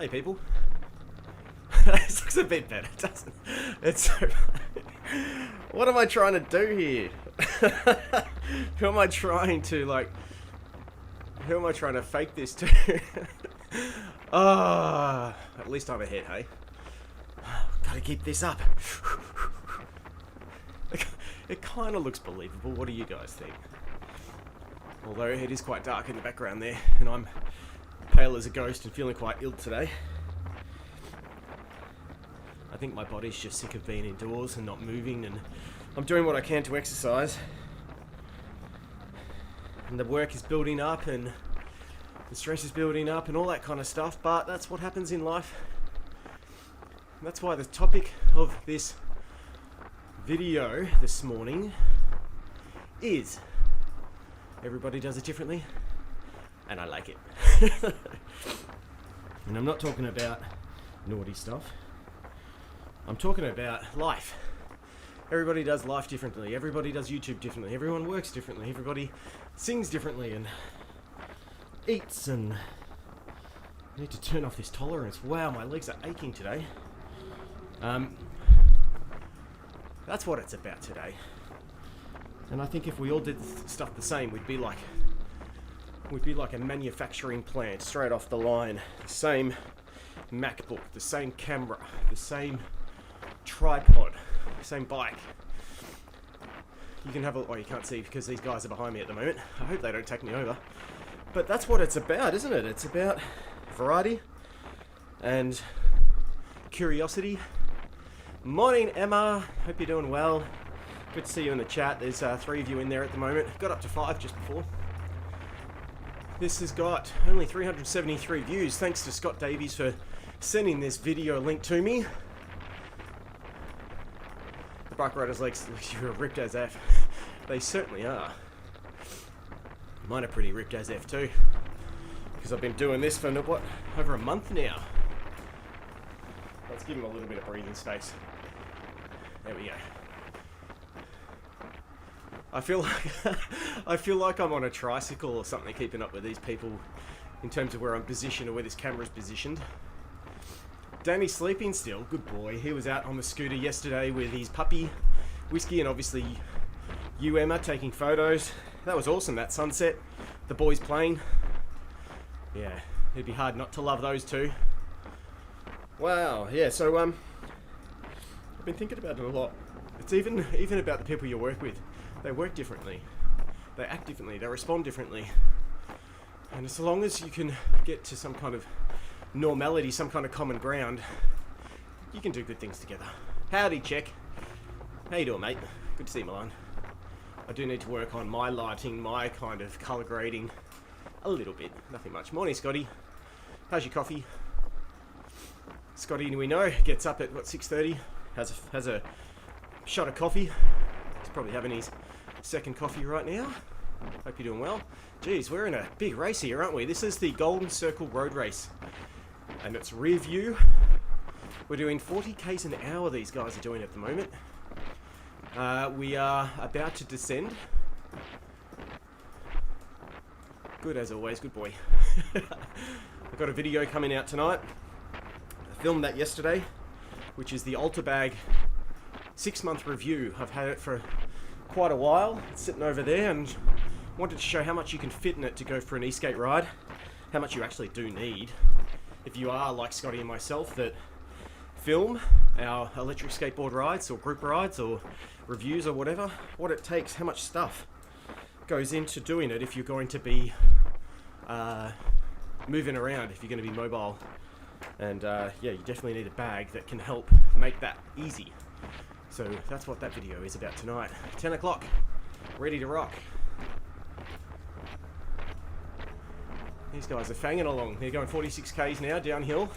Hey people. This looks a bit better, doesn't it? It's so funny. What am I trying to do here? Who am I trying to fake this to? At least I'm ahead, hey? Gotta keep this up. It kind of looks believable. What do you guys think? Although it is quite dark in the background there, and I'm pale as a ghost and feeling quite ill today. I think my body's just sick of being indoors and not moving, and I'm doing what I can to exercise. And the work is building up, and the stress is building up, and all that kind of stuff, but that's what happens in life. And that's why the topic of this video this morning is everybody does it differently, and I like it. And I'm not talking about naughty stuff. I'm talking about life. Everybody does life differently. Everybody does YouTube differently. Everyone works differently. Everybody sings differently and eats, and I need to turn off this tolerance. Wow, my legs are aching today. That's what it's about today. And I think if we all did stuff the same, we'd be like a manufacturing plant straight off the line. The same MacBook, the same camera, the same tripod, the same bike. You can have a... Oh, you can't see because these guys are behind me at the moment. I hope they don't take me over. But that's what it's about, isn't it? It's about variety and curiosity. Morning, Emma. Hope you're doing well. Good to see you in the chat. There's 3 of you in there at the moment. Got up to 5 just before. This has got only 373 views. Thanks to Scott Davies for sending this video link to me. The bike rider's legs, you're ripped as F. They certainly are. Mine are pretty ripped as F too. Because I've been doing this for, what, over a month now. Let's give him a little bit of breathing space. There we go. I feel like I'm on a tricycle or something, keeping up with these people in terms of where I'm positioned or where this camera's positioned. Danny's sleeping still. Good boy. He was out on the scooter yesterday with his puppy, Whiskey, and obviously you, Emma, taking photos. That was awesome, that sunset. The boys playing. Yeah, it'd be hard not to love those two. Wow, yeah, so I've been thinking about it a lot. It's even about the people you work with. They work differently. They act differently. They respond differently. And as long as you can get to some kind of normality, some kind of common ground, you can do good things together. Howdy, Check. How you doing, mate? Good to see you, Milan. I do need to work on my lighting, my kind of colour grading a little bit. Nothing much. Morning, Scotty. How's your coffee? Scotty, we know, gets up at, what, 6:30? Has a shot of coffee. He's probably having his second coffee right now. Hope you're doing well. Geez, we're in a big race here, aren't we? This is the Golden Circle Road Race. And it's rear view. We're doing 40 k's an hour, these guys are doing at the moment. We are about to descend. Good as always, good boy. I've got a video coming out tonight. I filmed that yesterday, which is the Ultrabag 6-month review. I've had it for quite a while. It's sitting over there, and wanted to show how much you can fit in it to go for an e-skate ride. How much you actually do need. If you are like Scotty and myself that film our electric skateboard rides or group rides or reviews or whatever, what it takes, how much stuff goes into doing it if you're going to be moving around, if you're going to be mobile. And yeah, you definitely need a bag that can help make that easy. So that's what that video is about tonight. 10 o'clock, ready to rock. These guys are fanging along. They're going 46 k's now, downhill.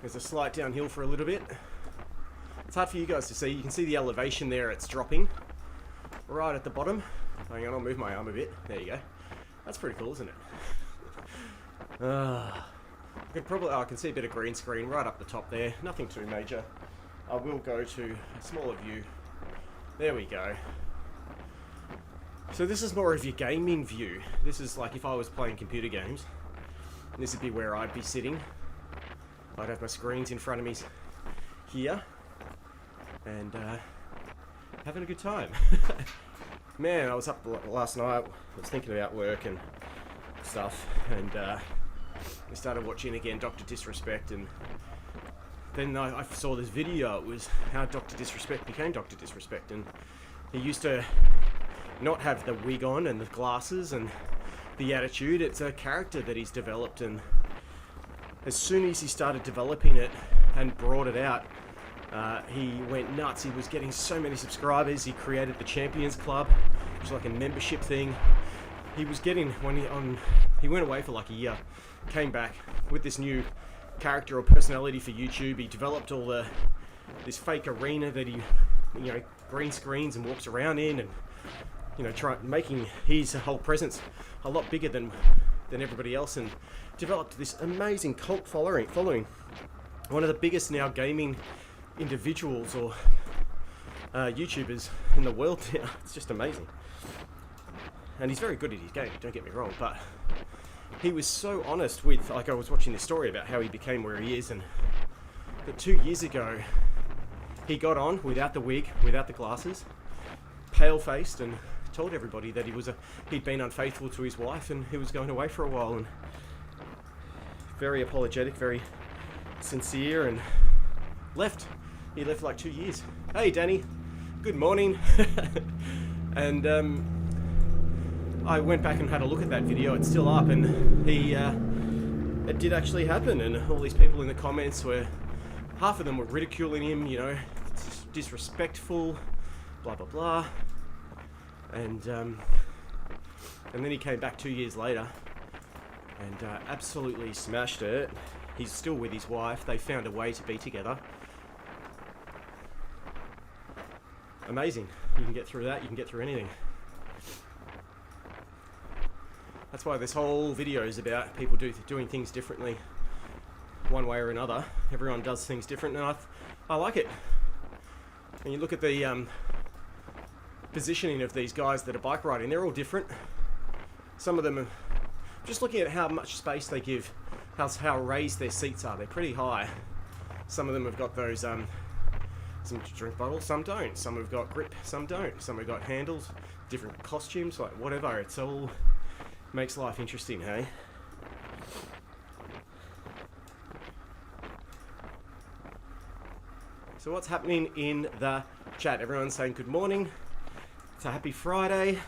There's a slight downhill for a little bit. It's hard for you guys to see. You can see the elevation there, it's dropping. Right at the bottom. Hang on, I'll move my arm a bit. There you go. That's pretty cool, isn't it? I can see a bit of green screen right up the top there. Nothing too major. I will go to a smaller view. There we go. So this is more of your gaming view. This is like if I was playing computer games. This would be where I'd be sitting. I'd have my screens in front of me here, and having a good time. Man, I was up last night, I was thinking about work and stuff, and I started watching again Dr. Disrespect, and then I saw this video. It was how Dr. Disrespect became Dr. Disrespect, and he used to not have the wig on and the glasses and the attitude. It's a character that he's developed, and as soon as he started developing it and brought it out, he went nuts. He was getting so many subscribers. He created the Champions Club, which was like a membership thing. He was getting, he went away for like a year, came back with this new character or personality for YouTube. He developed all this fake arena that he, green screens and walks around in, and making his whole presence a lot bigger than everybody else, and developed this amazing cult following. One of the biggest now gaming individuals or YouTubers in the world now. It's just amazing. And he's very good at his game, don't get me wrong, but he was so honest with, I was watching this story about how he became where he is, and that 2 years ago he got on without the wig, without the glasses, pale-faced, and told everybody that he'd been unfaithful to his wife and he was going away for a while, and very apologetic, very sincere, and left. He left like 2 years. Hey Danny, good morning. And I went back and had a look at that video. It's still up, and it did actually happen, and all these people in the comments half of them were ridiculing him, it's disrespectful, blah blah blah. And then he came back 2 years later and absolutely smashed it. He's still with his wife. They found a way to be together. Amazing. You can get through that. You can get through anything. That's why this whole video is about people doing things differently, one way or another. Everyone does things different, and I like it. And you look at the positioning of these guys that are bike riding, they're all different. Some of them are just looking at how much space they give, how raised their seats are. They're pretty high. Some of them have got those some drink bottles, some don't. Some have got grip, some don't. Some have got handles, different costumes, like whatever. It's all makes life interesting, hey? So what's happening in the chat? Everyone's saying good morning. It's a happy Friday.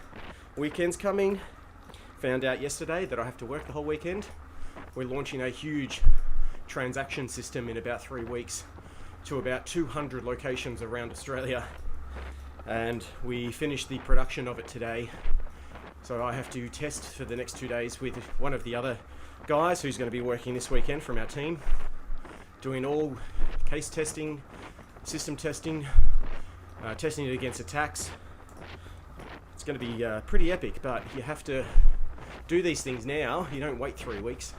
Weekend's coming. Found out yesterday that I have to work the whole weekend. We're launching a huge transaction system in about 3 weeks to about 200 locations around Australia. And we finished the production of it today. So I have to test for the next 2 days with one of the other guys who's going to be working this weekend from our team, doing all case testing, system testing, testing it against attacks. It's going to be pretty epic, but you have to do these things now. You don't wait 3 weeks.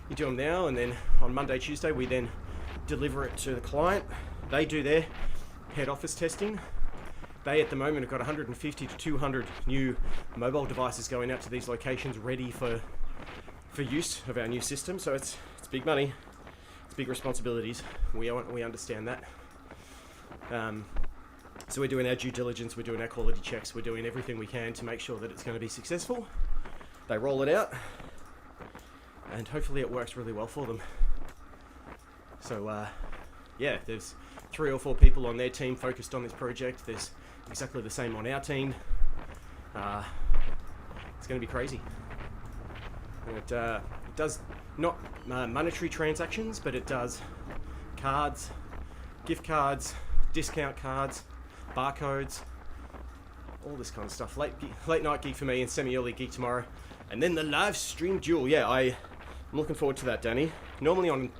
You do them now, and then on Monday, Tuesday, we then deliver it to the client. They do their head office testing. They, at the moment, have got 150 to 200 new mobile devices going out to these locations ready for use of our new system. So it's big money. It's big responsibilities. We understand that. So we're doing our due diligence, we're doing our quality checks, we're doing everything we can to make sure that it's going to be successful. They roll it out, and hopefully it works really well for them. So yeah, there's 3 or 4 people on their team focused on this project. There's exactly the same on our team. It's going to be crazy. And it does not monetary transactions, but it does cards, gift cards, discount cards, barcodes, all this kind of stuff. Late night gig for me and semi-early gig tomorrow. And then the live stream duel. Yeah, I'm looking forward to that, Danny. Normally on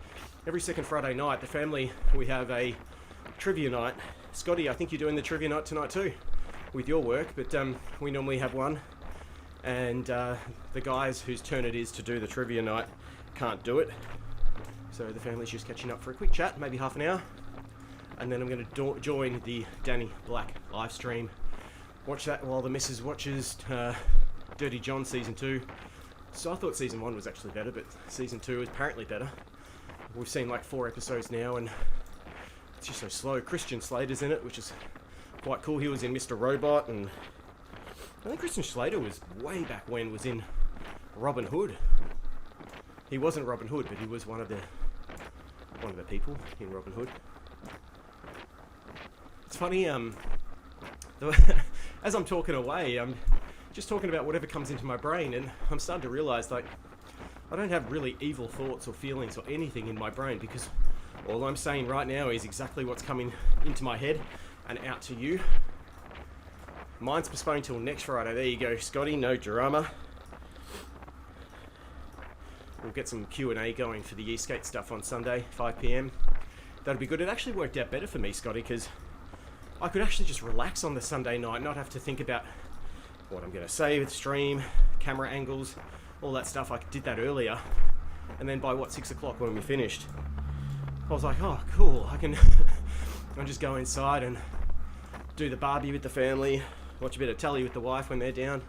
every second Friday night, the family, we have a trivia night. Scotty, I think you're doing the trivia night tonight too, with your work, but we normally have one. And the guys whose turn it is to do the trivia night can't do it. So the family's just catching up for a quick chat, maybe half an hour. And then I'm going to join the Danny Black live stream. Watch that while the missus watches Dirty John Season 2. So I thought Season 1 was actually better, but Season 2 is apparently better. We've seen like 4 episodes now, and it's just so slow. Christian Slater's in it, which is quite cool. He was in Mr. Robot, and I think Christian Slater was way back when was in Robin Hood. He wasn't Robin Hood, but he was one of the people in Robin Hood. It's funny, as I'm talking away, I'm just talking about whatever comes into my brain, and I'm starting to realise, like, I don't have really evil thoughts or feelings or anything in my brain, because all I'm saying right now is exactly what's coming into my head and out to you. Mine's postponed till next Friday. There you go, Scotty, no drama. We'll get some Q&A going for the Eastgate stuff on Sunday, 5 p.m. That'll be good. It actually worked out better for me, Scotty, because I could actually just relax on the Sunday night, not have to think about what I'm going to say with stream, camera angles, all that stuff. I did that earlier, and then by 6 o'clock when we finished, I was like, oh cool, I can I'll just go inside and do the barbie with the family, watch a bit of telly with the wife when they're down,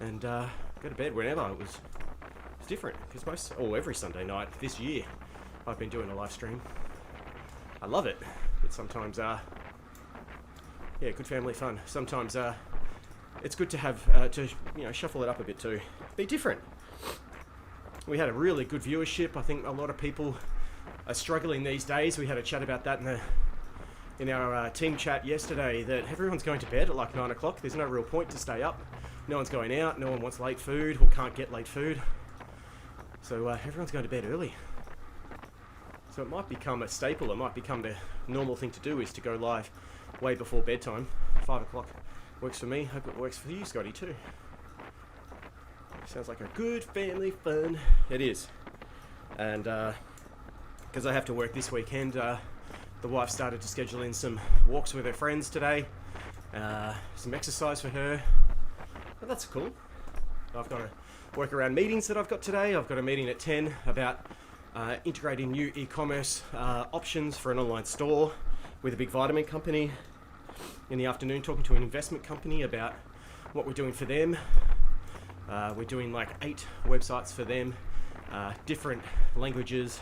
and go to bed whenever. It's different, because every Sunday night this year I've been doing a live stream. I love it, but sometimes good family fun. Sometimes it's good to have to shuffle it up a bit too, be different. We had a really good viewership. I think a lot of people are struggling these days. We had a chat about that in our team chat yesterday, that everyone's going to bed at like 9 o'clock. There's no real point to stay up. No one's going out. No one wants late food or can't get late food. So everyone's going to bed early. So it might become a staple. It might become the normal thing to do, is to go live way before bedtime. 5 o'clock works for me. Hope it works for you, Scotty, too. Sounds like a good family fun. It is. And because I have to work this weekend, the wife started to schedule in some walks with her friends today. Some exercise for her. But that's cool. I've got to work around meetings that I've got today. I've got a meeting at 10 about integrating new e-commerce options for an online store with a big vitamin company. In the afternoon, talking to an investment company about what we're doing for them. We're doing like 8 websites for them, different languages,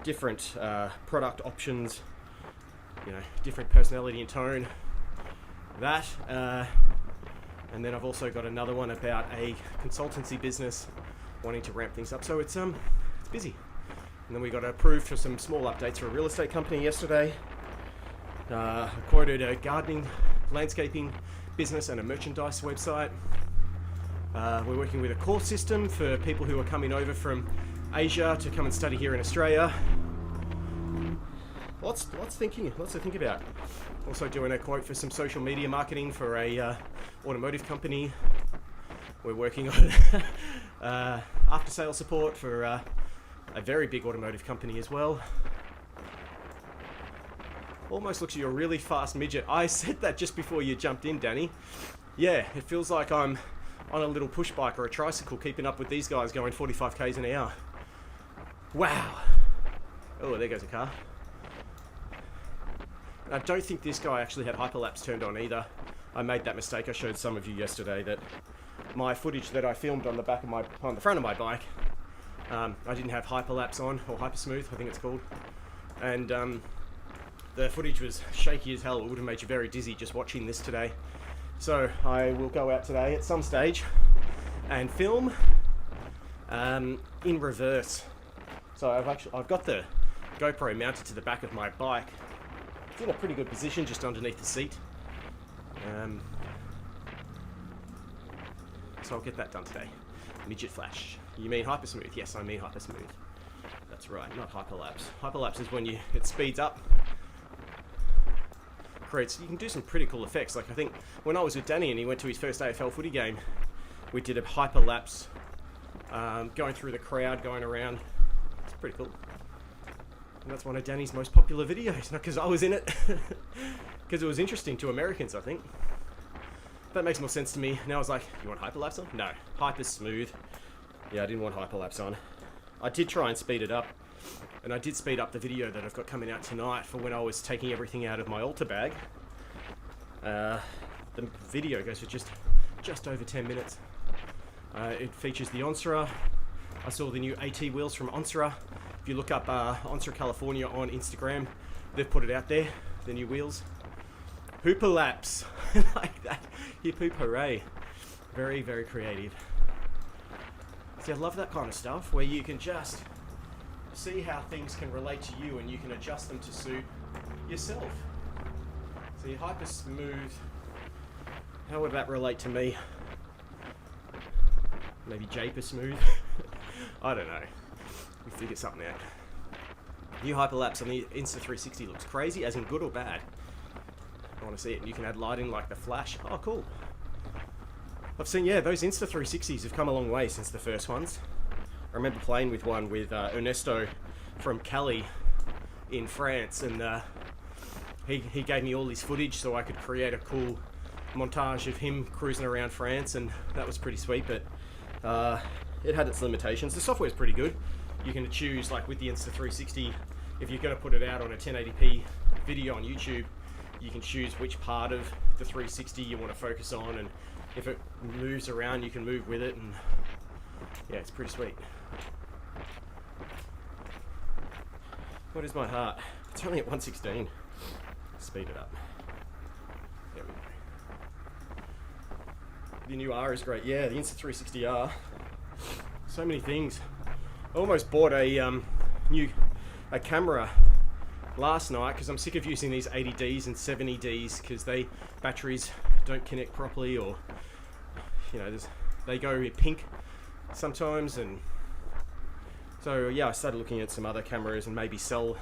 different product options, different personality and tone. That, and then I've also got another one about a consultancy business wanting to ramp things up. So it's busy. And then we got approved for some small updates for a real estate company yesterday. I quoted a gardening, landscaping business and a merchandise website. We're working with a course system for people who are coming over from Asia to come and study here in Australia. Lots to think about. Also doing a quote for some social media marketing for a automotive company. We're working on after sales support for a very big automotive company as well. Almost looks like you're a really fast midget. I said that just before you jumped in, Danny. Yeah, it feels like I'm on a little push bike or a tricycle keeping up with these guys going 45 k's an hour. Wow. Oh, there goes a car. I don't think this guy actually had hyperlapse turned on either. I made that mistake. I showed some of you yesterday that my footage that I filmed on the front of my bike, I didn't have hyperlapse on, or hypersmooth, I think it's called. And the footage was shaky as hell. It would have made you very dizzy just watching this today. So I will go out today at some stage and film in reverse. So I've got the GoPro mounted to the back of my bike. It's in a pretty good position, just underneath the seat. So I'll get that done today. Midget flash. You mean hypersmooth? Yes, I mean hypersmooth. That's right, not hyperlapse. Hyperlapse is when it speeds up. You can do some pretty cool effects. Like I think when I was with Danny and he went to his first AFL footy game, we did a hyperlapse, going through the crowd, going around. It's pretty cool. And that's one of Danny's most popular videos, not because I was in it, because it was interesting to Americans, I think. That makes more sense to me. Now I was like, you want hyperlapse on? No, hyper smooth. Yeah, I didn't want hyperlapse on. I did try and speed it up. And I did speed up the video that I've got coming out tonight for when I was taking everything out of my altar bag. The video goes for just over 10 minutes. It features the Onsra. I saw the new AT wheels from Onsra If you look up Onsra California on Instagram, they've put it out there, the new wheels. Hooper laps, like that. Hip hoop hooray. Very, very creative. See, I love that kind of stuff where you can just see how things can relate to you and you can adjust them to suit yourself. So your hyper smooth, how would that relate to me? Maybe Japer smooth? I don't know. We figure something out. New hyperlapse on the Insta360 looks crazy, as in good or bad. I want to see it. And you can add lighting like the flash. Oh, cool. I've seen, yeah, those Insta360s have come a long way since the first ones. I remember playing with one with Ernesto from Cali in France, and he gave me all his footage so I could create a cool montage of him cruising around France, and that was pretty sweet, but it had its limitations. The software's pretty good. You can choose, like with the Insta360, if you're going to put it out on a 1080p video on YouTube, you can choose which part of the 360 you want to focus on, and if it moves around, you can move with it, and yeah, it's pretty sweet. What is my heart? It's only at 116. Speed it up. There we go. The new R is great. Yeah, the Insta360R. So many things. I almost bought a camera last night because I'm sick of using these 80Ds and 70Ds because batteries don't connect properly, or they go pink sometimes, and so yeah, I started looking at some other cameras and maybe sell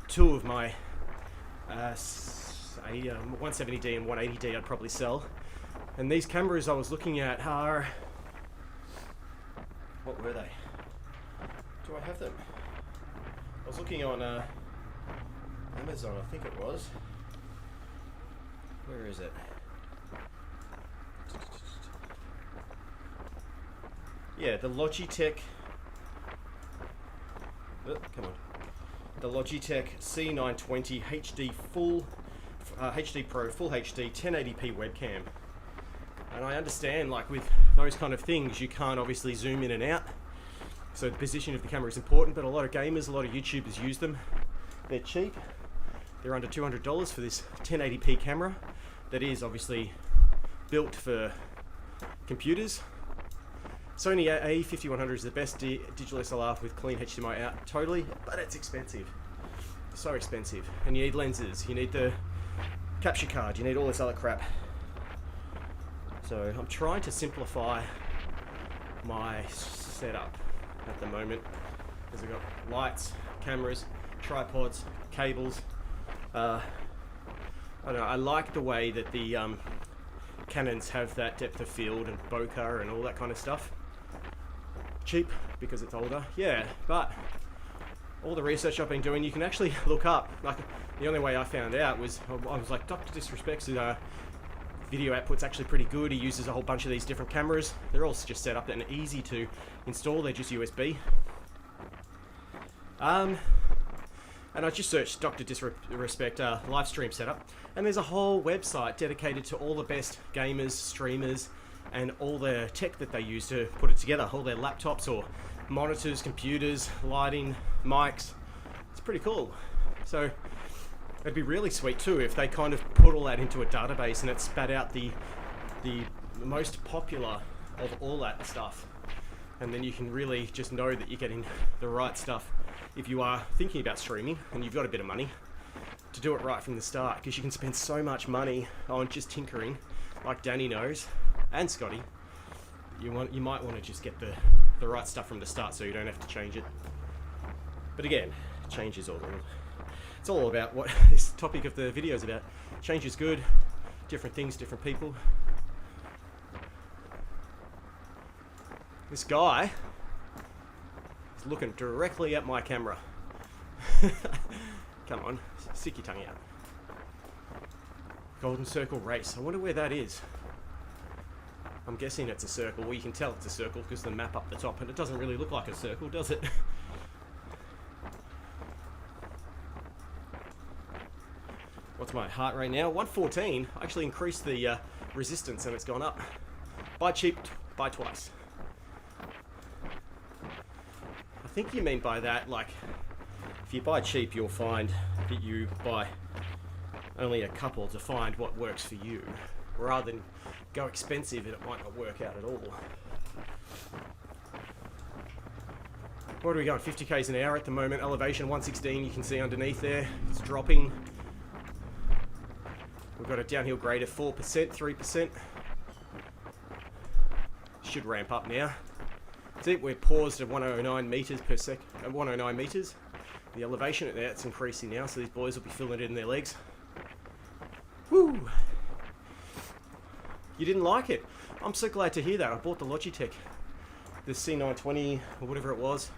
two of my 170D and 180D. I'd probably sell. And these cameras I was looking at are, what were they? Do I have them? I was looking on Amazon, I think it was. Where is it? Yeah, the Logitech. Oh, come on. The Logitech C920 HD HD Pro Full HD 1080p webcam. And I understand, like with those kind of things, you can't obviously zoom in and out. So the position of the camera is important, but a lot of gamers, a lot of YouTubers use them. They're cheap. They're under $200 for this 1080p camera that is obviously built for computers. Sony A5100 is the best digital SLR with clean HDMI out, totally, but it's expensive. So expensive. And you need lenses, you need the capture card, you need all this other crap. So I'm trying to simplify my setup at the moment, because I've got lights, cameras, tripods, cables. I don't know, I like the way that the Canons have that depth of field and bokeh and all that kind of stuff. Cheap because it's older, yeah, but all the research I've been doing, you can actually look up. Like, the only way I found out was, I was like, Dr. Disrespect's video output's actually pretty good. He uses a whole bunch of these different cameras. They're all just set up and easy to install. They're just USB. And I just searched Dr. Disrespect live stream setup, and there's a whole website dedicated to all the best gamers, streamers, and all the tech that they use to put it together. All their laptops or monitors, computers, lighting, mics. It's pretty cool. So it'd be really sweet too if they kind of put all that into a database and it spat out the most popular of all that stuff. And then you can really just know that you're getting the right stuff if you are thinking about streaming and you've got a bit of money to do it right from the start, because you can spend so much money on just tinkering, like Danny knows, and Scotty. You might want to just get the right stuff from the start so you don't have to change it. But again, change is all. It's all about what this topic of the video is about. Change is good, different things, different people. This guy is looking directly at my camera. Come on, stick your tongue out. Golden Circle Race. I wonder where that is. I'm guessing it's a circle. Well, you can tell it's a circle because the map up the top, and it doesn't really look like a circle, does it? What's my heart rate now? 114. I actually increased the resistance and it's gone up. Buy cheap, buy twice. I think you mean by that, like, if you buy cheap, you'll find that you buy only a couple to find what works for you, rather than go expensive and it might not work out at all. What are we going? 50 k's an hour at the moment. Elevation 116, you can see underneath there. It's dropping. We've got a downhill grade of 4%, 3%. Should ramp up now. See, we're paused at 109 meters per second. 109 meters. The elevation at that's increasing now, so these boys will be feeling it in their legs. Woo! You didn't like it? I'm so glad to hear that. I bought the Logitech, the C920 or whatever it was.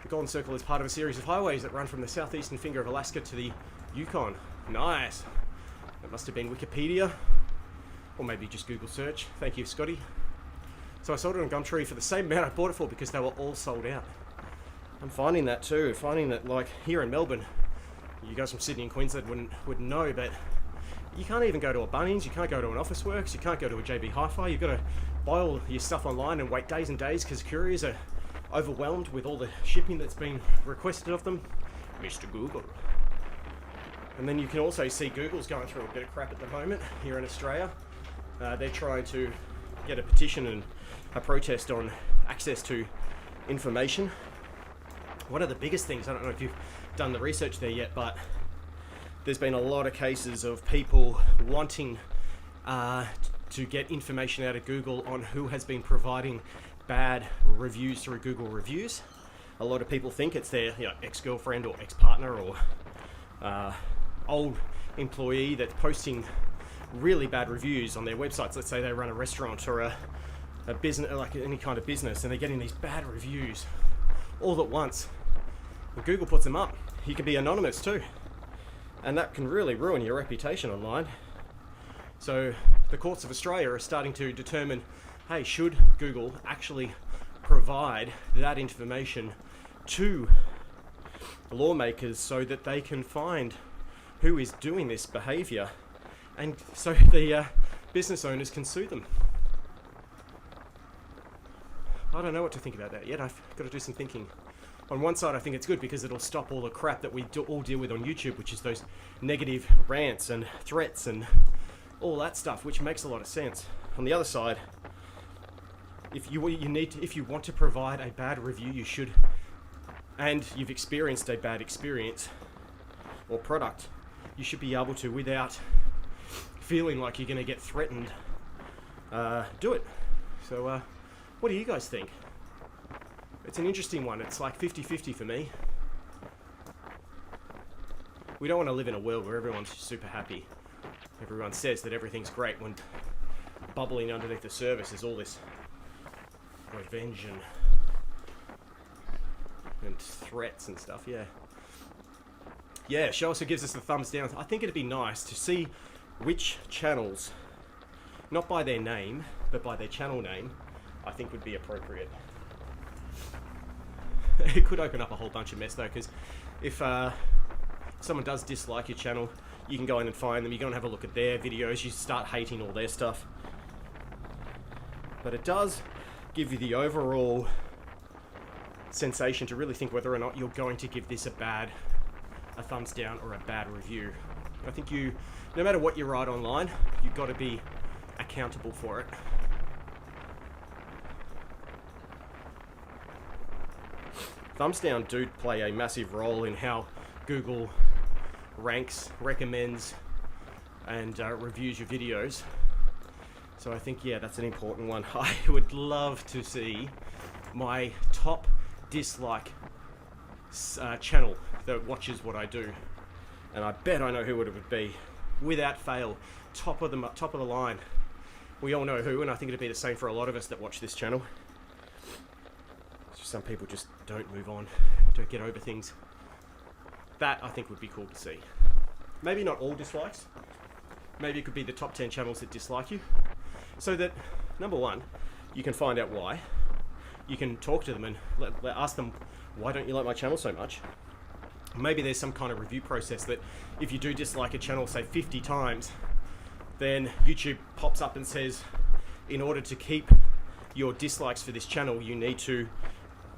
The Golden Circle is part of a series of highways that run from the southeastern finger of Alaska to the Yukon. Nice. That must have been Wikipedia, or maybe just Google search. Thank you, Scotty. So I sold it on Gumtree for the same amount I bought it for because they were all sold out. I'm finding that too. Finding that, like, here in Melbourne, you guys from Sydney and Queensland wouldn't know, but you can't even go to a Bunnings, you can't go to an Officeworks, you can't go to a JB Hi-Fi. You've got to buy all your stuff online and wait days and days because couriers are overwhelmed with all the shipping that's been requested of them. Mr. Google. And then you can also see Google's going through a bit of crap at the moment here in Australia. They're trying to get a petition and a protest on access to information. One of the biggest things, I don't know if you've done the research there yet, but there's been a lot of cases of people wanting to get information out of Google on who has been providing bad reviews through Google Reviews. A lot of people think it's their ex-girlfriend or ex-partner or old employee that's posting really bad reviews on their websites. Let's say they run a restaurant or a business, like any kind of business, and they're getting these bad reviews all at once. When Google puts them up, you can be anonymous too, and that can really ruin your reputation online. So the courts of Australia are starting to determine, hey, should Google actually provide that information to lawmakers so that they can find who is doing this behaviour, and so the business owners can sue them. I don't know what to think about that yet. I've got to do some thinking. On one side, I think it's good because it'll stop all the crap that we all deal with on YouTube, which is those negative rants and threats and all that stuff, which makes a lot of sense. On the other side, if you want to provide a bad review, you should, and you've experienced a bad experience or product, you should be able to, without feeling like you're going to get threatened, do it. So what do you guys think? It's an interesting one. It's like 50-50 for me. We don't want to live in a world where everyone's super happy. Everyone says that everything's great when bubbling underneath the surface is all this revenge and threats and stuff. Yeah, she also gives us the thumbs down. I think it'd be nice to see which channels, not by their name, but by their channel name, I think would be appropriate. It could open up a whole bunch of mess though, because if someone does dislike your channel, you can go in and find them, you go and have a look at their videos, you start hating all their stuff. But it does give you the overall sensation to really think whether or not you're going to give this a thumbs down or a bad review. I think no matter what you write online, you've got to be accountable for it. Thumbs down do play a massive role in how Google ranks, recommends, and reviews your videos. So I think, yeah, that's an important one. I would love to see my top dislike channel that watches what I do, and I bet I know who it would be, without fail. Top of the line. We all know who, and I think it'd be the same for a lot of us that watch this channel. Some people just don't move on, don't get over things. That I think would be cool to see. Maybe not all dislikes. Maybe it could be the top 10 channels that dislike you, so that, number one, you can find out why. You can talk to them and ask them, why don't you like my channel so much? Maybe there's some kind of review process that if you do dislike a channel, say 50 times, then YouTube pops up and says, in order to keep your dislikes for this channel, you need to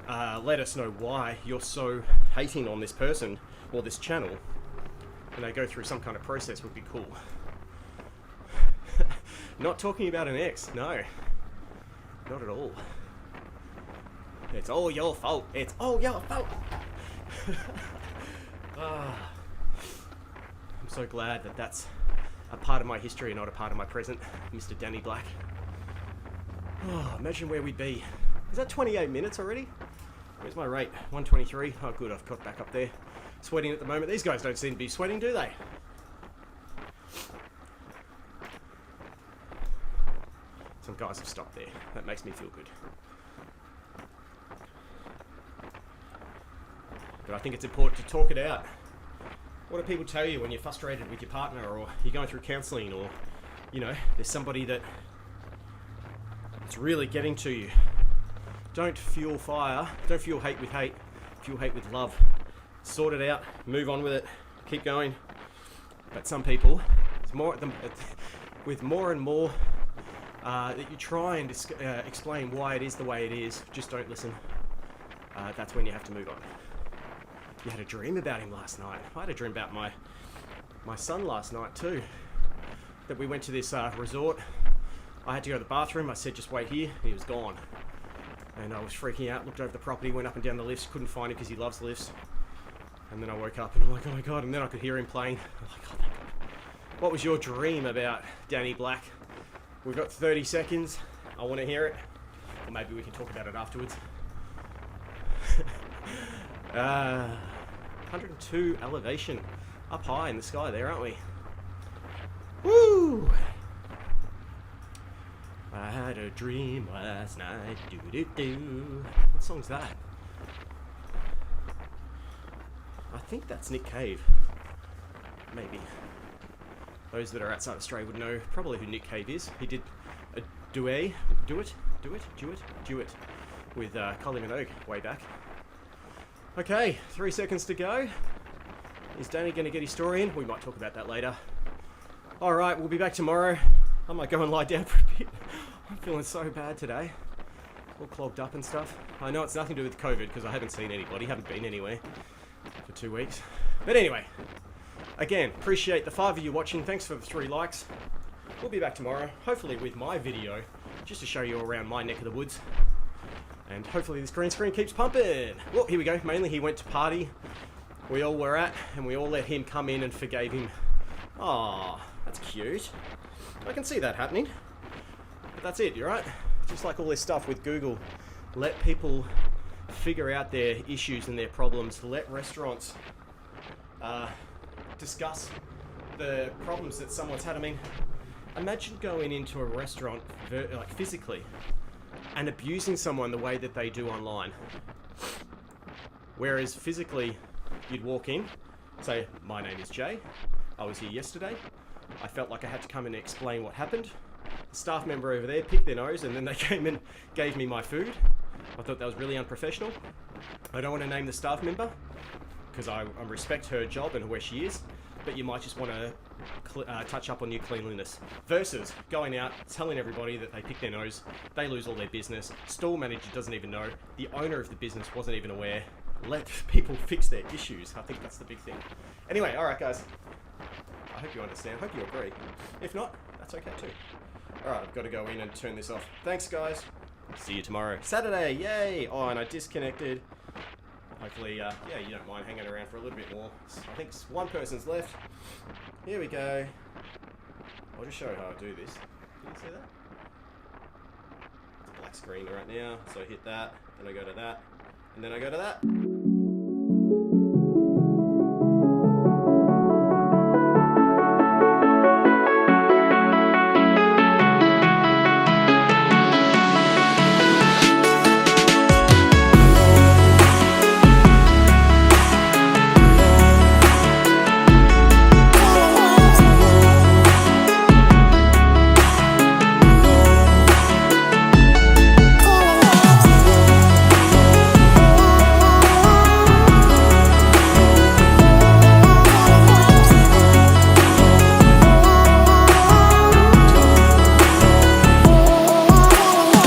let us know why you're so hating on this person or this channel, and they go through some kind of process would be cool. Not talking about an ex, no. Not at all. It's all your fault. It's all your fault. I'm so glad that that's a part of my history and not a part of my present, Mr. Danny Black. Oh, imagine where we'd be. Is that 28 minutes already? Where's my rate? 123. Oh, good. I've got back up there. Sweating at the moment. These guys don't seem to be sweating, do they? Some guys have stopped there. That makes me feel good. But I think it's important to talk it out. What do people tell you when you're frustrated with your partner, or you're going through counselling, or, you know, there's somebody that it's really getting to you? Don't fuel fire. Don't fuel hate with hate. Fuel hate with love. Sort it out. Move on with it. Keep going. But some people, it's more with more and more that you try and explain why it is the way it is, just don't listen. That's when you have to move on. You had a dream about him last night. I had a dream about my son last night too. That we went to this resort. I had to go to the bathroom. I said, just wait here. He was gone. And I was freaking out. Looked over the property, went up and down the lifts. Couldn't find him because he loves lifts. And then I woke up and I'm like, oh my God. And then I could hear him playing. I'm like, oh my God. What was your dream about Danny Black? We've got 30 seconds. I want to hear it. Or maybe we can talk about it afterwards. 102 elevation. Up high in the sky there, aren't we? Woo! I had a dream last night. Do-do-do. What song's that? I think that's Nick Cave. Maybe. Those that are outside Australia would know probably who Nick Cave is. He did a duet with Kylie Minogue way back. Okay, 3 seconds to go. Is Danny going to get his story in? We might talk about that later. Alright, we'll be back tomorrow. I might go and lie down for a bit. I'm feeling so bad today. All clogged up and stuff. I know it's nothing to do with COVID because I haven't seen anybody, haven't been anywhere for 2 weeks. But anyway, again, appreciate the 5 of you watching. Thanks for the 3 likes. We'll be back tomorrow, hopefully with my video, just to show you around my neck of the woods. And hopefully this green screen keeps pumping. Well, here we go. Mainly he went to party we all were at, and we all let him come in and forgave him. Aw, that's cute. I can see that happening. But that's it, you're right. Just like all this stuff with Google. Let people figure out their issues and their problems. Let restaurants discuss the problems that someone's had. I mean, imagine going into a restaurant like physically and abusing someone the way that they do online. Whereas physically, you'd walk in, say, my name is Jay, I was here yesterday, I felt like I had to come and explain what happened. The staff member over there picked their nose and then they came and gave me my food. I thought that was really unprofessional. I don't want to name the staff member because I respect her job and where she is, but you might just want to touch up on your cleanliness. Versus going out, telling everybody that they picked their nose, they lose all their business, store manager doesn't even know, the owner of the business wasn't even aware. Let people fix their issues. I think that's the big thing. Anyway, alright guys. I hope you understand. I hope you agree. If not, that's okay too. Alright, I've got to go in and turn this off. Thanks guys. See you tomorrow. Saturday, yay! Oh, and I disconnected. Hopefully, yeah, you don't mind hanging around for a little bit more. I think one person's left. Here we go. I'll just show you how I do this. Can you see that? It's a black screen right now. So I hit that, then I go to that, and then I go to that.